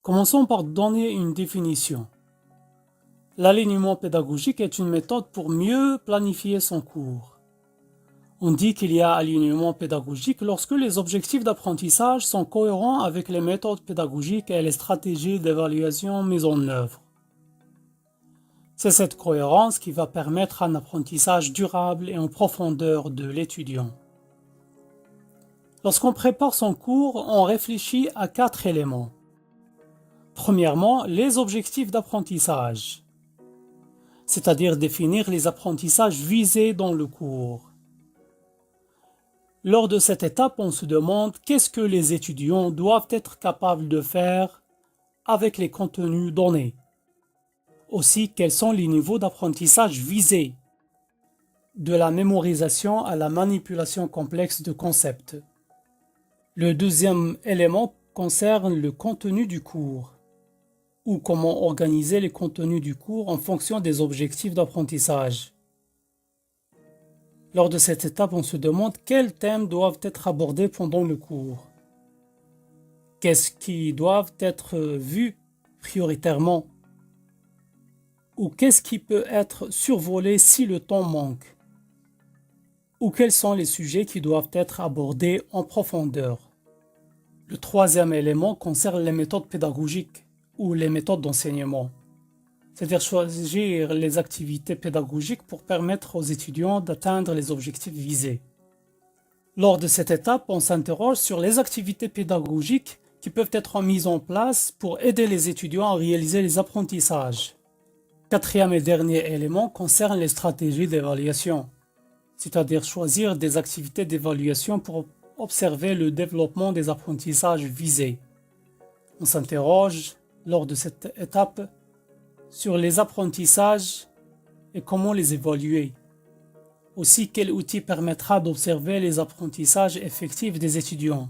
Commençons par donner une définition. L'alignement pédagogique est une méthode pour mieux planifier son cours. On dit qu'il y a alignement pédagogique lorsque les objectifs d'apprentissage sont cohérents avec les méthodes pédagogiques et les stratégies d'évaluation mises en œuvre. C'est cette cohérence qui va permettre un apprentissage durable et en profondeur de l'étudiant. Lorsqu'on prépare son cours, on réfléchit à 4 éléments. Premièrement, les objectifs d'apprentissage, c'est-à-dire définir les apprentissages visés dans le cours. Lors de cette étape, on se demande qu'est-ce que les étudiants doivent être capables de faire avec les contenus donnés. Aussi, quels sont les niveaux d'apprentissage visés, de la mémorisation à la manipulation complexe de concepts. Le deuxième élément concerne le contenu du cours, ou comment organiser les contenus du cours en fonction des objectifs d'apprentissage. Lors de cette étape, on se demande quels thèmes doivent être abordés pendant le cours. Qu'est-ce qui doivent être vus prioritairement? Ou qu'est-ce qui peut être survolé si le temps manque? Ou quels sont les sujets qui doivent être abordés en profondeur? Le troisième élément concerne les méthodes pédagogiques ou les méthodes d'enseignement, c'est-à-dire choisir les activités pédagogiques pour permettre aux étudiants d'atteindre les objectifs visés. Lors de cette étape, on s'interroge sur les activités pédagogiques qui peuvent être mises en place pour aider les étudiants à réaliser les apprentissages. Quatrième et dernier élément concerne les stratégies d'évaluation, c'est-à-dire choisir des activités d'évaluation pour observer le développement des apprentissages visés. On s'interroge lors de cette étape sur les apprentissages et comment les évaluer. Aussi, quel outil permettra d'observer les apprentissages effectifs des étudiants.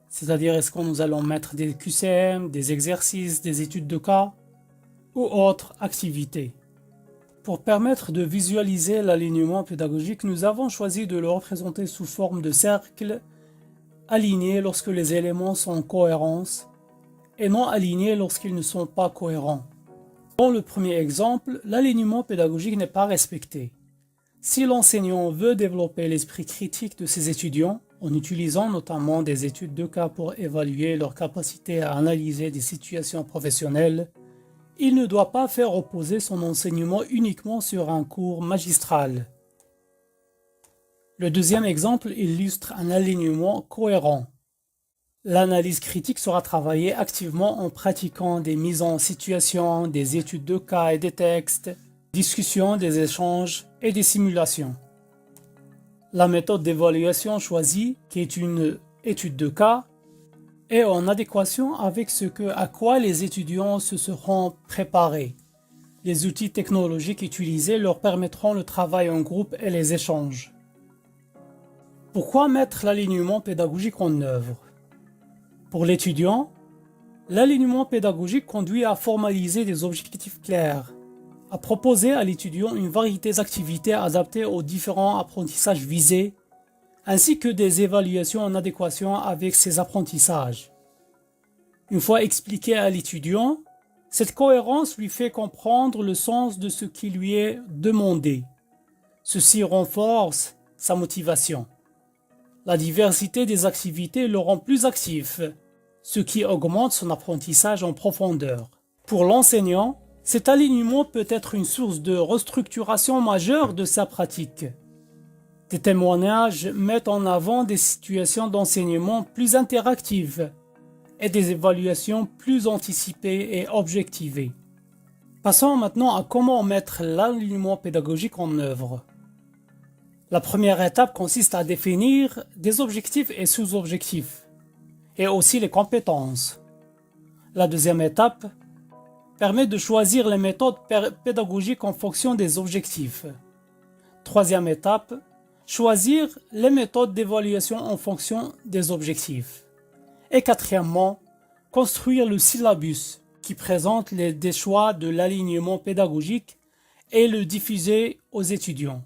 C'est-à-dire, est-ce que nous allons mettre des QCM, des exercices, des études de cas ou autres activités. Pour permettre de visualiser l'alignement pédagogique, nous avons choisi de le représenter sous forme de cercle aligné lorsque les éléments sont en cohérence et non alignés lorsqu'ils ne sont pas cohérents. Dans le premier exemple, l'alignement pédagogique n'est pas respecté. Si l'enseignant veut développer l'esprit critique de ses étudiants, en utilisant notamment des études de cas pour évaluer leur capacité à analyser des situations professionnelles, il ne doit pas faire reposer son enseignement uniquement sur un cours magistral. Le deuxième exemple illustre un alignement cohérent. L'analyse critique sera travaillée activement en pratiquant des mises en situation, des études de cas et des textes, discussions, des échanges et des simulations. La méthode d'évaluation choisie, qui est une étude de cas, est en adéquation avec à quoi les étudiants se seront préparés. Les outils technologiques utilisés leur permettront le travail en groupe et les échanges. Pourquoi mettre l'alignement pédagogique en œuvre? Pour l'étudiant, l'alignement pédagogique conduit à formaliser des objectifs clairs, à proposer à l'étudiant une variété d'activités adaptées aux différents apprentissages visés, ainsi que des évaluations en adéquation avec ses apprentissages. Une fois expliqué à l'étudiant, cette cohérence lui fait comprendre le sens de ce qui lui est demandé. Ceci renforce sa motivation. La diversité des activités le rend plus actif, ce qui augmente son apprentissage en profondeur. Pour l'enseignant, cet alignement peut être une source de restructuration majeure de sa pratique. Des témoignages mettent en avant des situations d'enseignement plus interactives et des évaluations plus anticipées et objectivées. Passons maintenant à comment mettre l'alignement pédagogique en œuvre. La première étape consiste à définir des objectifs et sous-objectifs, et aussi les compétences. La deuxième étape permet de choisir les méthodes pédagogiques en fonction des objectifs. Troisième étape, choisir les méthodes d'évaluation en fonction des objectifs. Et quatrièmement, construire le syllabus qui présente des choix de l'alignement pédagogique et le diffuser aux étudiants.